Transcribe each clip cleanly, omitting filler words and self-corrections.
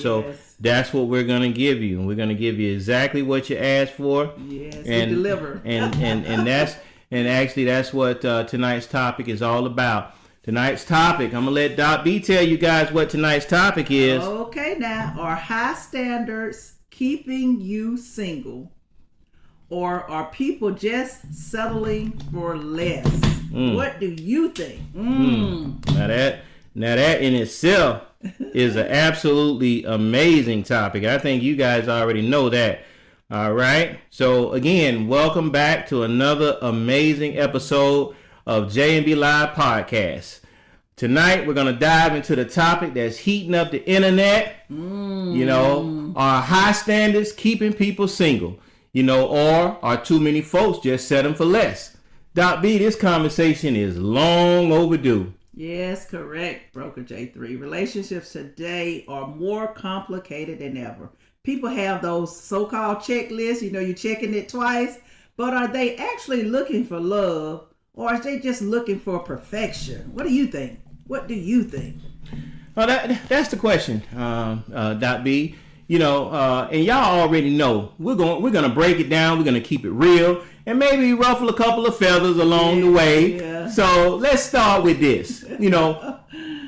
So that's what we're going to give you. We're going to give you exactly what you asked for. Yes, and we deliver. and actually that's what tonight's topic is all about. Tonight's topic, I'm going to let Doc B tell you guys what tonight's topic is. Okay, now, are high standards keeping you single? Or are people just settling for less? What do you think? Now that in itself is an absolutely amazing topic. I think you guys already know that. All right. So again, welcome back to another amazing episode of J&B Live Podcast. Tonight we're going to dive into the topic that's heating up the internet. You know, are high standards keeping people single? You know, or are too many folks just settling for less? Doc B, this conversation is long overdue. Yes, correct, Broker J3. Relationships today are more complicated than ever. People have those so-called checklists, you know, you're checking it twice, but are they actually looking for love, or are they just looking for perfection? What do you think? What do you think? Well, that's the question, Doc B. You know, and y'all already know we're gonna break it down. We're gonna keep it real and maybe ruffle a couple of feathers along the way. Yeah. So let's start with this. You know,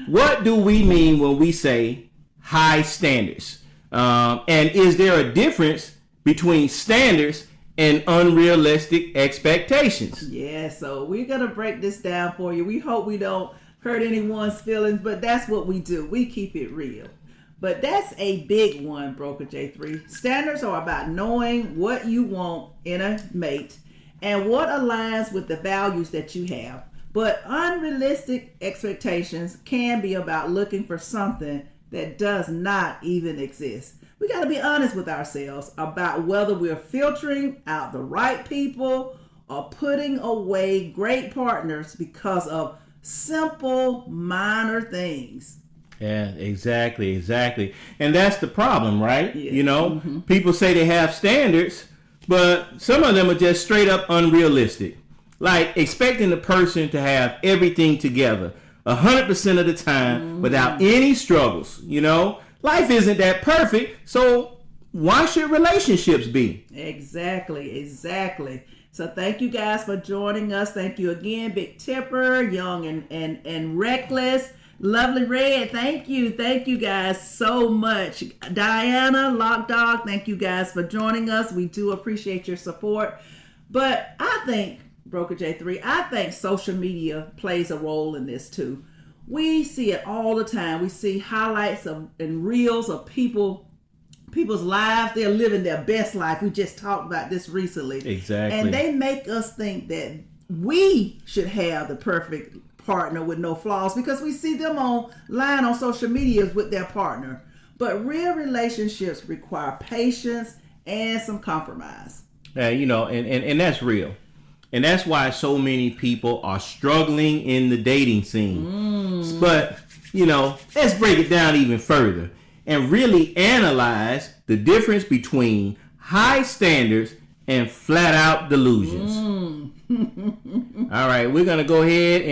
what do we mean when we say high standards? And is there a difference between standards and unrealistic expectations? Yeah. So we're gonna break this down for you. We hope we don't hurt anyone's feelings, but that's what we do. We keep it real. But that's a big one, Broker J3. Standards are about knowing what you want in a mate and what aligns with the values that you have. But unrealistic expectations can be about looking for something that does not even exist. We got to be honest with ourselves about whether we're filtering out the right people or putting away great partners because of simple, minor things. Yeah, exactly. And that's the problem, right? Yeah. You know, people say they have standards, but some of them are just straight up unrealistic. Like expecting the person to have everything together 100% of the time without any struggles. You know, life isn't that perfect, so why should relationships be? Exactly. So thank you guys for joining us. Thank you again, Big Tipper, Young and Reckless. Lovely Red, thank you guys so much. Diana, Lock Dog, thank you guys for joining us. We do appreciate your support. But I think, Broker J3, I think social media plays a role in this too. We see it all the time. We see highlights and reels of people's lives. They're living their best life. We just talked about this recently. Exactly. And they make us think that we should have the perfect partner with no flaws because we see them online on social media with their partner. But real relationships require patience and some compromise. You know, and that's real. And that's why so many people are struggling in the dating scene. But, you know, let's break it down even further and really analyze the difference between high standards and flat out delusions. All right, we're going to go ahead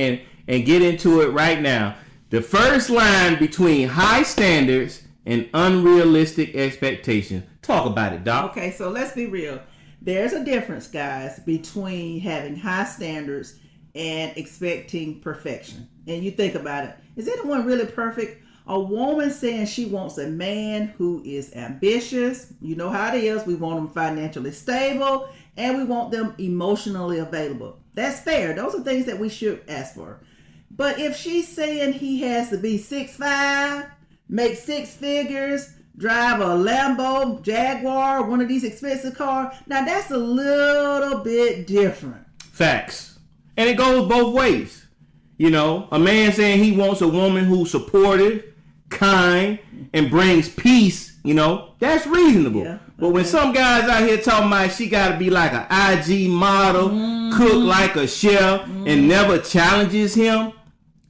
and get into it right now. The first line between high standards and unrealistic expectations. Talk about it, Doc. Okay, so let's be real. There's a difference, guys, between having high standards and expecting perfection. And you think about it. Is anyone really perfect? A woman saying she wants a man who is ambitious. You know how it is. We want them financially stable and we want them emotionally available. That's fair. Those are things that we should ask for. But if she's saying he has to be 6'5", make 6 figures, drive a Lambo, Jaguar, one of these expensive cars, now that's a little bit different. Facts. And it goes both ways. You know, a man saying he wants a woman who's supportive, kind, and brings peace, you know, that's reasonable. Yeah, okay. But when some guys out here talking about she got to be like an IG model, cook like a chef, and never challenges him,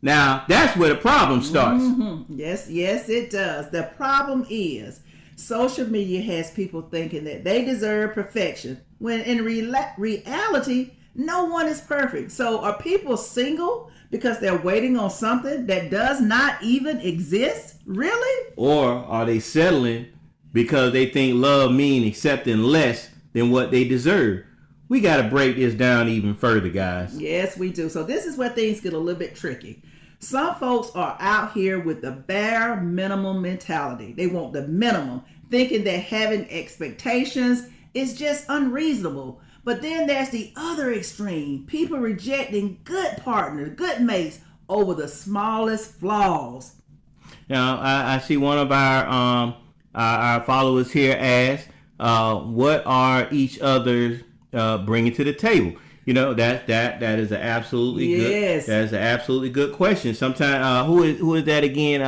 now that's where the problem starts. Yes, it does. The problem is social media has people thinking that they deserve perfection, when in reality, no one is perfect. So are people single because they're waiting on something that does not even exist? Really? Or are they settling because they think love means accepting less than what they deserve? We got to break this down even further, guys. Yes, we do. So this is where things get a little bit tricky. Some folks are out here with the bare minimum mentality. They want the minimum, thinking that having expectations is just unreasonable. But then there's the other extreme. People rejecting good partners, good mates over the smallest flaws. Now, I see one of our followers here ask, what are each other's bringing to the table? You know, that is an absolutely yes. That is an absolutely good question. Sometimes who is that again?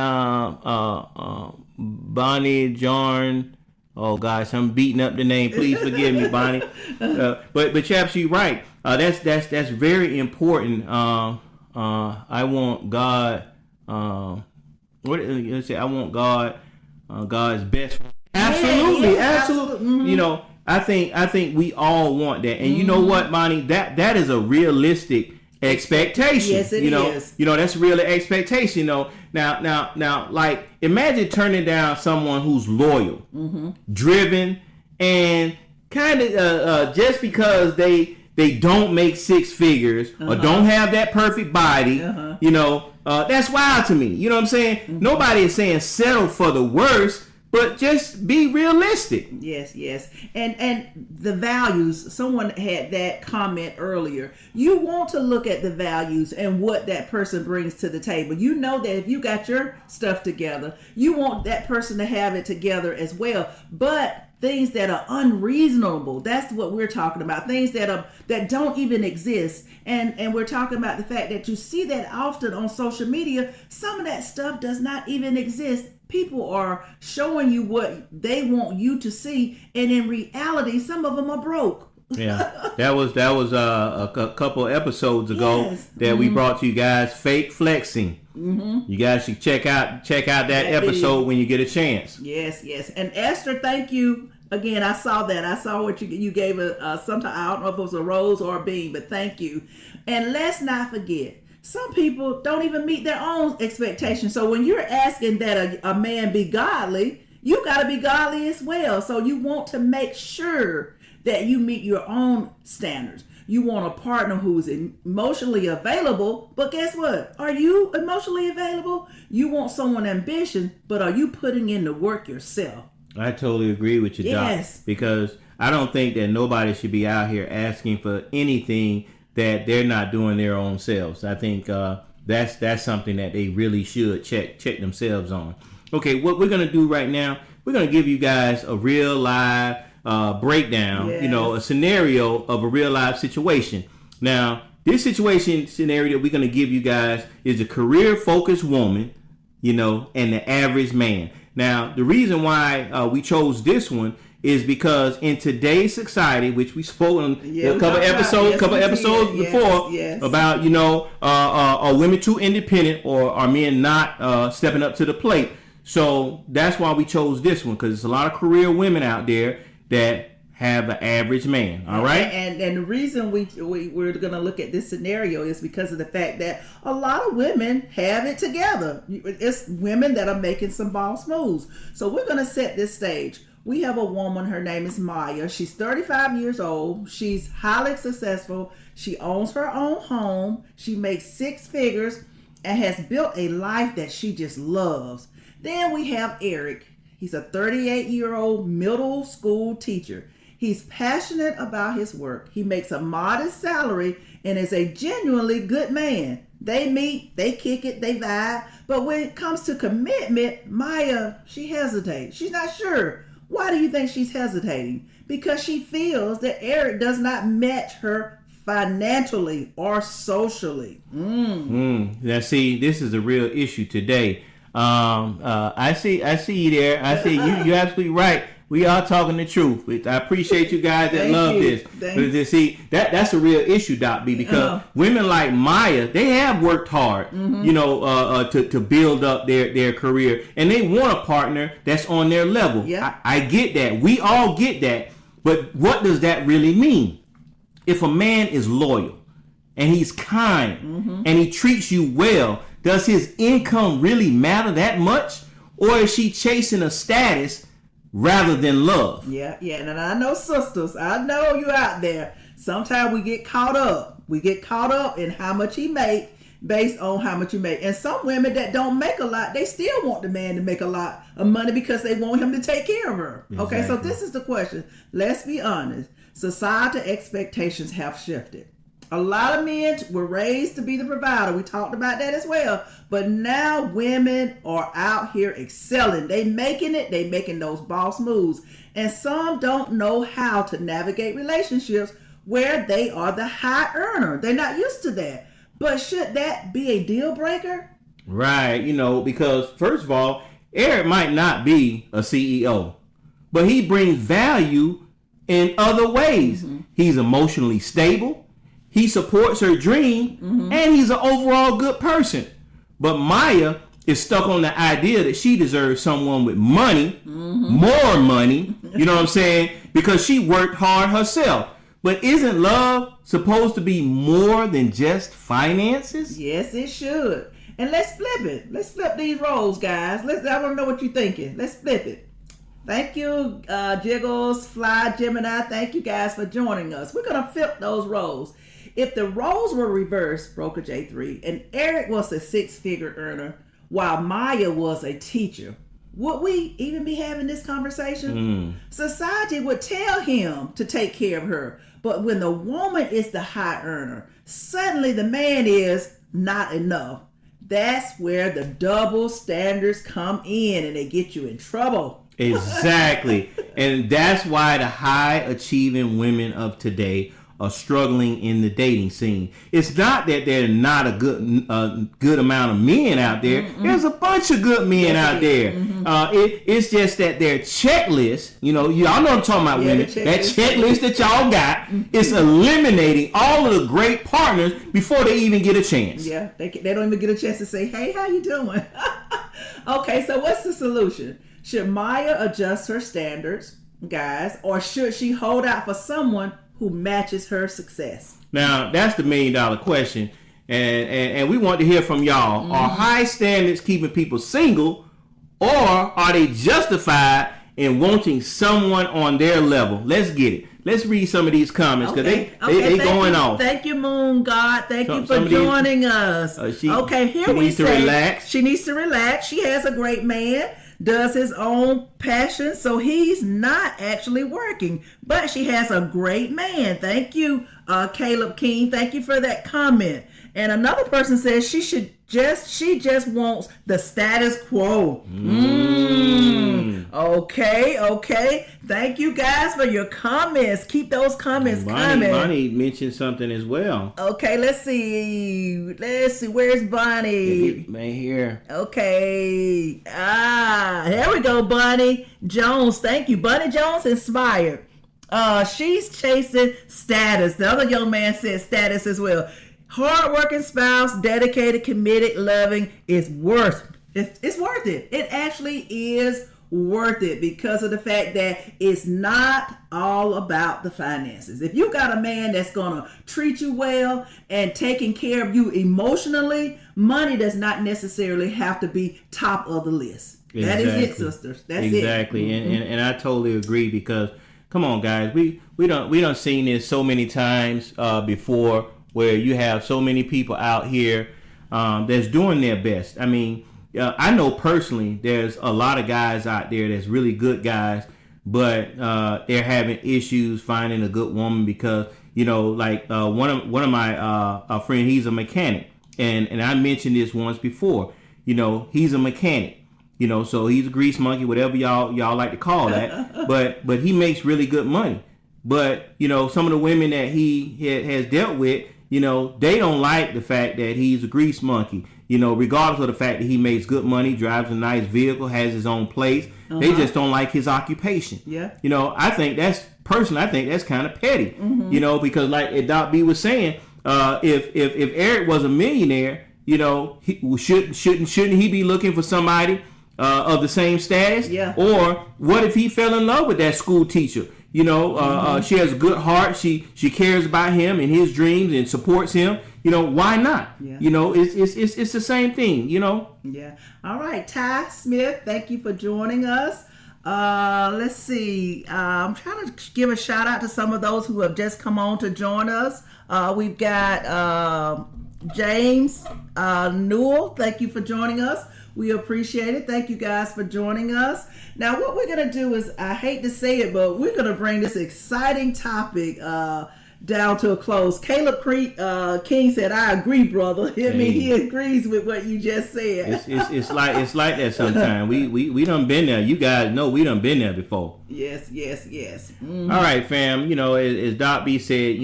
Bonnie Jarn. Oh gosh, I'm beating up the name. Please forgive me, Bonnie. But you're absolutely right. That's very important. I want God. Let's say I want God. God's best. Absolutely, absolutely. Mm-hmm. You know, I think we all want that, and you know what, Bonnie? That is a realistic expectation. Yes, it is. You know, that's really expectation. You know, now, like imagine turning down someone who's loyal, driven, and kind of just because they don't make six figures or don't have that perfect body. You know, that's wild to me. You know what I'm saying? Nobody is saying settle for the worst. But just be realistic. Yes. And the values, someone had that comment earlier. You want to look at the values and what that person brings to the table. You know that if you got your stuff together, you want that person to have it together as well. But things that are unreasonable, that's what we're talking about. Things that don't even exist. And we're talking about the fact that you see that often on social media. Some of that stuff does not even exist. People are showing you what they want you to see, and in reality, some of them are broke. Yeah, that was a couple episodes ago that we brought to you guys. Fake flexing. You guys should check out that episode when you get a chance. Yes. And Esther, thank you again. I saw that. I saw what you gave sometimes. I don't know if it was a rose or a bean, but thank you. And let's not forget, some people don't even meet their own expectations. So when you're asking that a man be godly, you got to be godly as well. So you want to make sure that you meet your own standards. You want a partner who's emotionally available, but guess what? Are you emotionally available? You want someone ambitious, but are you putting in the work yourself? I totally agree with you, Doc. Because I don't think that nobody should be out here asking for anything that they're not doing their own selves. I think that's something that they really should check themselves on. Okay, what we're gonna do right now, we're gonna give you guys a real live breakdown, a scenario of a real life situation. Now, this scenario that we're gonna give you guys is a career focused woman, and the average man. Now, the reason why we chose this one is because in today's society, which we spoke on a couple episodes before about, are women too independent or are men not stepping up to the plate? So that's why we chose this one, because there's a lot of career women out there that have an average man. All right. And the reason we're going to look at this scenario is because of the fact that a lot of women have it together. It's women that are making some boss moves. So we're going to set this stage. We have a woman, her name is Maya. She's 35 years old. She's highly successful. She owns her own home. She makes six figures and has built a life that she just loves. Then we have Eric. He's a 38-year-old middle school teacher. He's passionate about his work. He makes a modest salary and is a genuinely good man. They meet, they kick it, they vibe. But when it comes to commitment, Maya, she hesitates. She's not sure. Why do you think she's hesitating? Because she feels that Eric does not match her financially or socially. Now, see, this is a real issue today. I see you there. I see you're absolutely right. We are talking the truth. I appreciate you guys that love this. But see, that's a real issue, Doc B, because women like Maya, they have worked hard, to build up their career, and they want a partner that's on their level. Yeah. I get that. We all get that. But what does that really mean? If a man is loyal, and he's kind and he treats you well, does his income really matter that much? Or is she chasing a status rather than love? Yeah. And I know, sisters, I know you out there. Sometimes we get caught up. We get caught up in how much he make based on how much you make. And some women that don't make a lot, they still want the man to make a lot of money because they want him to take care of her. Exactly. Okay, so this is the question. Let's be honest. Societal expectations have shifted. A lot of men were raised to be the provider. We talked about that as well. But now women are out here excelling. They making it. They making those boss moves. And some don't know how to navigate relationships where they are the high earner. They're not used to that. But should that be a deal breaker? Right. Because first of all, Eric might not be a CEO, but he brings value in other ways. He's emotionally stable. He supports her dream, and he's an overall good person. But Maya is stuck on the idea that she deserves someone with money, more money, you know what I'm saying? Because she worked hard herself. But isn't love supposed to be more than just finances? Yes, it should. And let's flip it. Let's flip these roles, guys. I want to know what you're thinking. Let's flip it. Thank you, Jiggles, Fly, Gemini. Thank you guys for joining us. We're going to flip those roles. If the roles were reversed, Broker J3, and Eric was a six-figure earner while Maya was a teacher, would we even be having this conversation? Society would tell him to take care of her. But when the woman is the high earner, suddenly the man is not enough. That's where the double standards come in and they get you in trouble. Exactly. And that's why the high achieving women of today are struggling in the dating scene. It's not that there's not a good amount of men out there. There's a bunch of good men out there. It's just that their checklist, y'all know what I'm talking about, women. That checklist that y'all got is eliminating all of the great partners before they even get a chance. Yeah, they don't even get a chance to say, hey, how you doing? Okay, so what's the solution? Should Maya adjust her standards, guys, or should she hold out for someone who matches her success? Now, that's the $1 million question. And we want to hear from y'all. Are high standards keeping people single, or are they justified in wanting someone on their level? Let's get it. Let's read some of these comments because they going off. Thank you, Moon God. Thank you for joining us. Here we say relax. She needs to relax. She has a great man, does his own passion, so he's not actually working, but she has a great man. Thank you, Caleb King. Thank you for that comment. And another person says she just wants the status quo. Okay. Thank you guys for your comments. Keep those comments coming. Bonnie mentioned something as well. Okay, let's see. Where's Bonnie? Right here. Okay. Here we go, Bonnie Jones. Thank you. Bonnie Jones inspired. She's chasing status. The other young man said status as well. Hardworking spouse, dedicated, committed, loving is worth it. It's worth it. It actually is worth it because of the fact that it's not all about the finances. If you got a man that's gonna treat you well and taking care of you emotionally, money does not necessarily have to be top of the list. Exactly. That is it, sisters. That's exactly. it. And I totally agree because come on, guys, we don't seen this so many times before, where you have so many people out here that's doing their best. I mean, I know personally there's a lot of guys out there that's really good guys, but they're having issues finding a good woman because, like one of my friend, he's a mechanic. And I mentioned this once before, he's a mechanic, so he's a grease monkey, whatever y'all like to call that. but he makes really good money. But, some of the women that he has dealt with, they don't like the fact that he's a grease monkey, regardless of the fact that he makes good money, drives a nice vehicle, has his own place. They just don't like his occupation. Yeah. I think that's kind of petty, because like Doc B was saying, if Eric was a millionaire, shouldn't he be looking for somebody of the same status? Yeah. Or what if he fell in love with that school teacher? She has a good heart. She cares about him and his dreams and supports him. Why not? Yeah. It's the same thing. Yeah. All right, Ty Smith, thank you for joining us. Let's see. I'm trying to give a shout out to some of those who have just come on to join us. We've got James Newell. Thank you for joining us. We appreciate it. Thank you guys for joining us. Now, what we're going to do is, I hate to say it, but we're going to bring this exciting topic down to a close. Caleb King said, "I agree, brother." I mean, he agrees with what you just said. It's like that sometimes. We done been there. You guys know we done been there before. Yes. Mm-hmm. All right, fam. As Doc B said,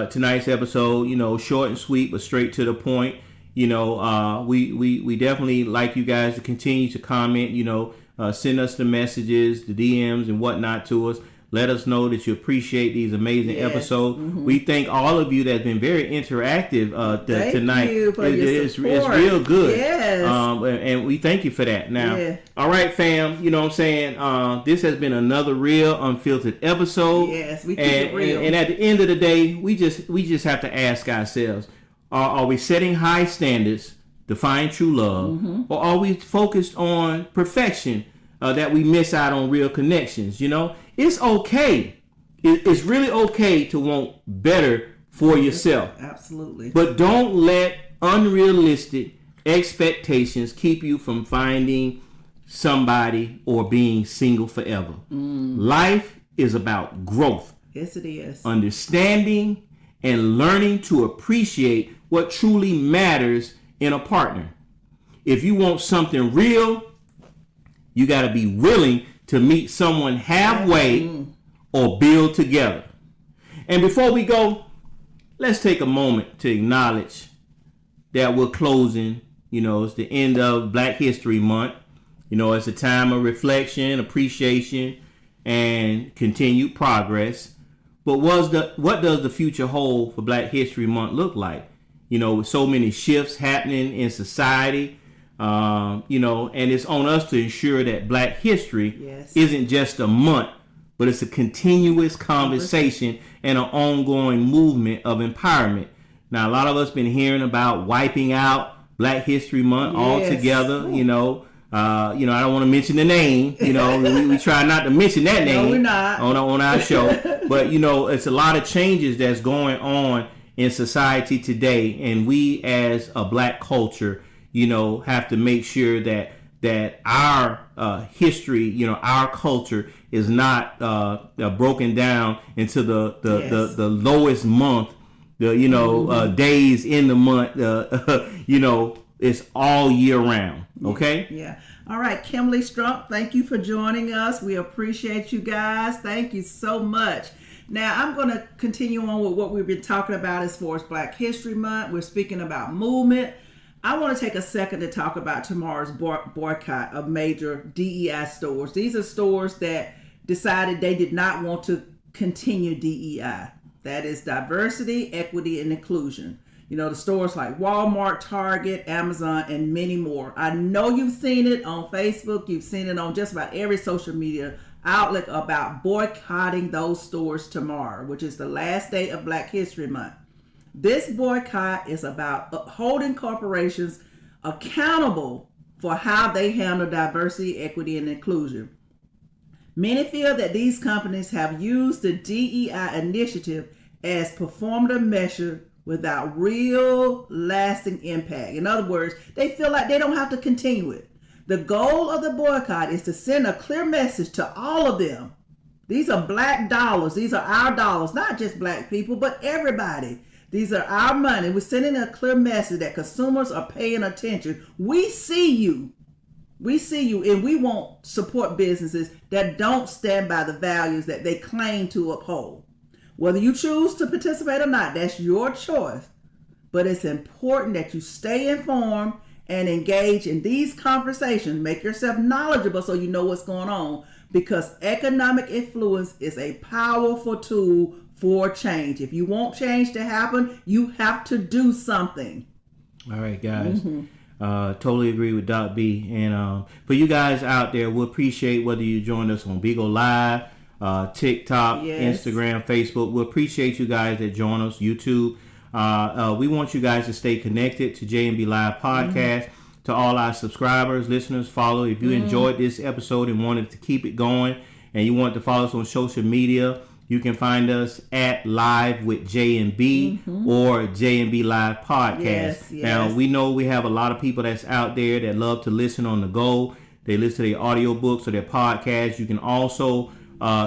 tonight's episode, short and sweet, but straight to the point. We definitely like you guys to continue to comment. Send us the messages, the DMs, and whatnot to us. Let us know that you appreciate these amazing episodes. Mm-hmm. We thank all of you that's been very interactive tonight. You for your support. It's real good. Yes. And we thank you for that. Now, all right, fam. You know what I'm saying? This has been another real unfiltered episode. Yes, we keep it real. And at the end of the day, we just have to ask ourselves: Are we setting high standards to find true love, or are we focused on perfection that we miss out on real connections? It's okay. It's really okay to want better for yourself. Absolutely. But don't let unrealistic expectations keep you from finding somebody or being single forever. Life is about growth. Yes, it is. Understanding and learning to appreciate what truly matters in a partner. If you want something real, you got to be willing to meet someone halfway or build together. And before we go, let's take a moment to acknowledge that we're closing. It's the end of Black History Month. It's a time of reflection, appreciation, and continued progress. But what does the future hold for Black History Month look like? With so many shifts happening in society, and it's on us to ensure that Black history isn't just a month, but it's a continuous conversation and an ongoing movement of empowerment. Now, a lot of us been hearing about wiping out Black History Month altogether. I don't want to mention the name. We try not to mention that name. No, we're not. on our show. But it's a lot of changes that's going on in society today, and we as a Black culture, have to make sure that our history, our culture is not broken down into the lowest month, days in the month. It's all year round. Okay. Yeah. All right, Kimberly Strump, thank you for joining us. We appreciate you guys. Thank you so much. Now, I'm going to continue on with what we've been talking about as far as Black History Month. We're speaking about movement. I want to take a second to talk about tomorrow's boycott of major DEI stores. These are stores that decided they did not want to continue DEI. That is diversity, equity, and inclusion. The stores like Walmart, Target, Amazon, and many more. I know you've seen it on Facebook. You've seen it on just about every social media outlet about boycotting those stores tomorrow, which is the last day of Black History Month. This boycott is about holding corporations accountable for how they handle diversity, equity, and inclusion. Many feel that these companies have used the DEI initiative as performative measure without real lasting impact. In other words, they feel like they don't have to continue it. The goal of the boycott is to send a clear message to all of them. These are Black dollars. These are our dollars, not just Black people, but everybody. These are our money. We're sending a clear message that consumers are paying attention. We see you. We see you, and we won't support businesses that don't stand by the values that they claim to uphold. Whether you choose to participate or not, that's your choice. But it's important that you stay informed and engage in these conversations. Make yourself knowledgeable so you know what's going on, because economic influence is a powerful tool for change. If you want change to happen, you have to do something. All right, guys. Totally agree with Doc B. And for you guys out there, we appreciate whether you join us on Bigo Live, TikTok, Yes. Instagram, Facebook. We appreciate you guys that join us. YouTube. We want you guys to stay connected to J&B Live Podcast. To all our subscribers, listeners, follow. If you enjoyed this episode and wanted to keep it going, and you want to follow us on social media, you can find us at Live with J&B or J&B Live Podcast. Yes, yes. Now, we know we have a lot of people that's out there that love to listen on the go. They listen to their audiobooks or their podcasts. You can also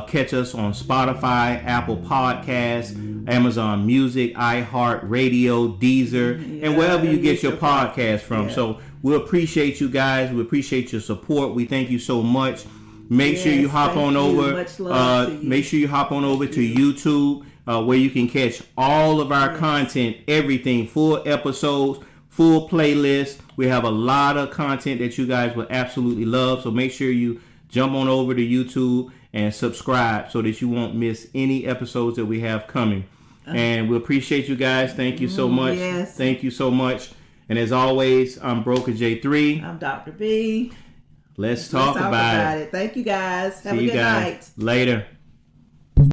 catch us on Spotify, Apple Podcasts, Amazon Music, iHeartRadio, Deezer, and wherever you get your podcast from. Yeah. So we appreciate you guys. We appreciate your support. We thank you so much. Make sure you hop on over. Much love to you. Make sure you hop on over to YouTube, where you can catch all of our content, everything, full episodes, full playlist. We have a lot of content that you guys will absolutely love. So make sure you jump on over to YouTube and subscribe so that you won't miss any episodes that we have coming. And we appreciate you guys. Thank you so much. Yes. Thank you so much. And as always, I'm Broker J3. I'm Dr. B. Let's talk about it. Thank you guys. Have See a you good guys night. later.